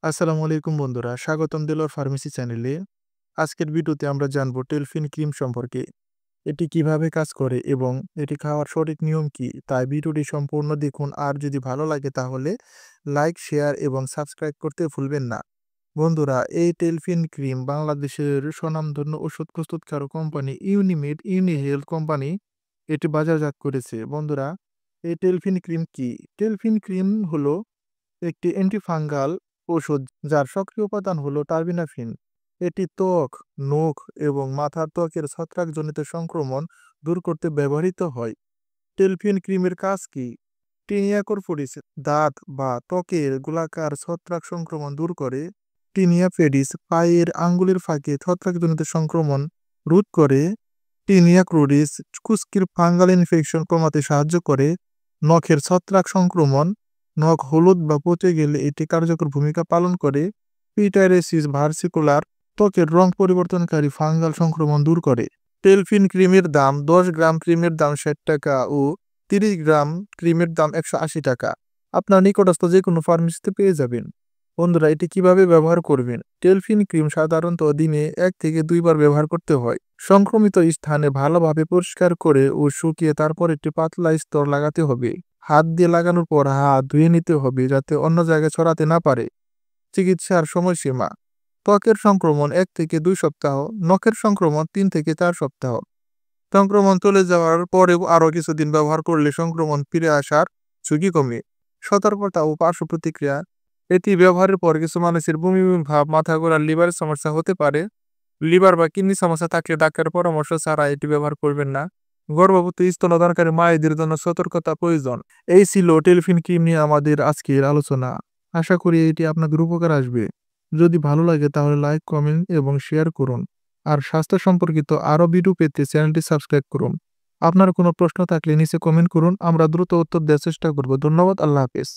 আসসালামু আলাইকুম বন্ধুরা, স্বাগতম দিলর ফার্মেসি চ্যানেলে। আজকের ভিডিওতে আমরা জানবো টেলফিন ক্রিম সম্পর্কে। এটি কিভাবে কাজ করে এবং এটি খাওয়ার সঠিক নিয়ম কি, তাই ভিডিওটি সম্পূর্ণ দেখুন। আর যদি ভালো লাগে তাহলে লাইক, শেয়ার এবং সাবস্ক্রাইব করতে ভুলবেন না। বন্ধুরা, এই টেলফিন ক্রিম বাংলাদেশের স্বনামধন্য ওষুধ প্রস্তুতকারক কোম্পানি ইউনিমেড হেলথ কোম্পানি এটি বাজারজাত করেছে। বন্ধুরা, এই টেলফিন ক্রিম কি? টেলফিন ক্রিম হলো একটি অ্যান্টিফাঙ্গাল ওষুধ যার সক্রিয় উপাদান হলো টার্বিনাফিন। এটি ত্বক, নখ এবং মাথার ত্বকের ছত্রাকজনিত সংক্রমণ দূর করতে ব্যবহৃত হয়। টেলফিন ক্রিমের কাজ কি? টিনিয়া কর্পোরিস দাঁত বা ত্বকের গোলাকার ছত্রাক সংক্রমণ দূর করে। টিনিয়া পেডিস পায়ের আঙ্গুলের ফাঁকে ছত্রাকজনিত সংক্রমণ রোধ করে। টিনিয়া ক্রোডিস কুস্কির ফাঙ্গাল ইনফেকশন কমাতে সাহায্য করে। নখের ছত্রাক সংক্রমণ, নখ হলুদ বা পচে গেলে এটি কার্যকর ভূমিকা পালন করে। পিটাইরেসিস ভার্সিকুলার ত্বকের রং পরিবর্তনকারী ফাঙ্গাল সংক্রমণ দূর করে। টেলফিন ক্রিমের দাম 10 গ্রাম ক্রিমের দাম 60 টাকা ও 30 গ্রাম ক্রিমের দাম 180 টাকা। আপনার নিকটস্থ যে কোনো ফার্মেসিতে পেয়ে যাবেন। বন্ধুরা, এটি কিভাবে ব্যবহার করবেন? টেলফিন ক্রিম সাধারণত দিনে 1 থেকে 2 বার ব্যবহার করতে হয়। সংক্রমিত স্থানে ভালোভাবে পরিষ্কার করে ও শুকিয়ে তারপর একটি পাতলা স্তর লাগাতে হবে। হাত দিয়ে লাগানোর পর হাত ধুয়ে নিতে হবে যাতে অন্য জায়গায় ছড়াতে না পারে। চিকিৎসার সময়সীমা: ত্বকের সংক্রমণ 1 থেকে 2 সপ্তাহ, নখের সংক্রমণ 3 থেকে 4 সপ্তাহ। সংক্রমণ চলে যাওয়ার পরেও আরও কিছুদিন ব্যবহার করলে সংক্রমণ ফিরে আসার ঝুঁকি কমে। সতর্কতা ও পার্শ্ব প্রতিক্রিয়া: এটি ব্যবহারের পর কিছু মানুষের বমি বমি ভাব, মাথা ঘোরা, লিভারের সমস্যা হতে পারে। লিভার বা কিডনি সমস্যা থাকলে ডাক্তারের পরামর্শ ছাড়া এটি ব্যবহার করবেন না। গর্ভবতী স্তন্যদানকারী মায়েদের জন্য সতর্কতা প্রয়োজন। এই ছিল টেলফিন ক্রিম নিয়ে আমাদের আজকের আলোচনা। আশা করি এটি আপনাদের উপকার আসবে। যদি ভালো লাগে তাহলে লাইক, কমেন্ট এবং শেয়ার করুন। আর স্বাস্থ্য সম্পর্কিত আরও ভিডিও পেতে চ্যানেলটি সাবস্ক্রাইব করুন। আপনার কোনো প্রশ্ন থাকলে নিচে কমেন্ট করুন, আমরা দ্রুত উত্তর দেওয়ার চেষ্টা করব। ধন্যবাদ। আল্লাহ হাফেজ।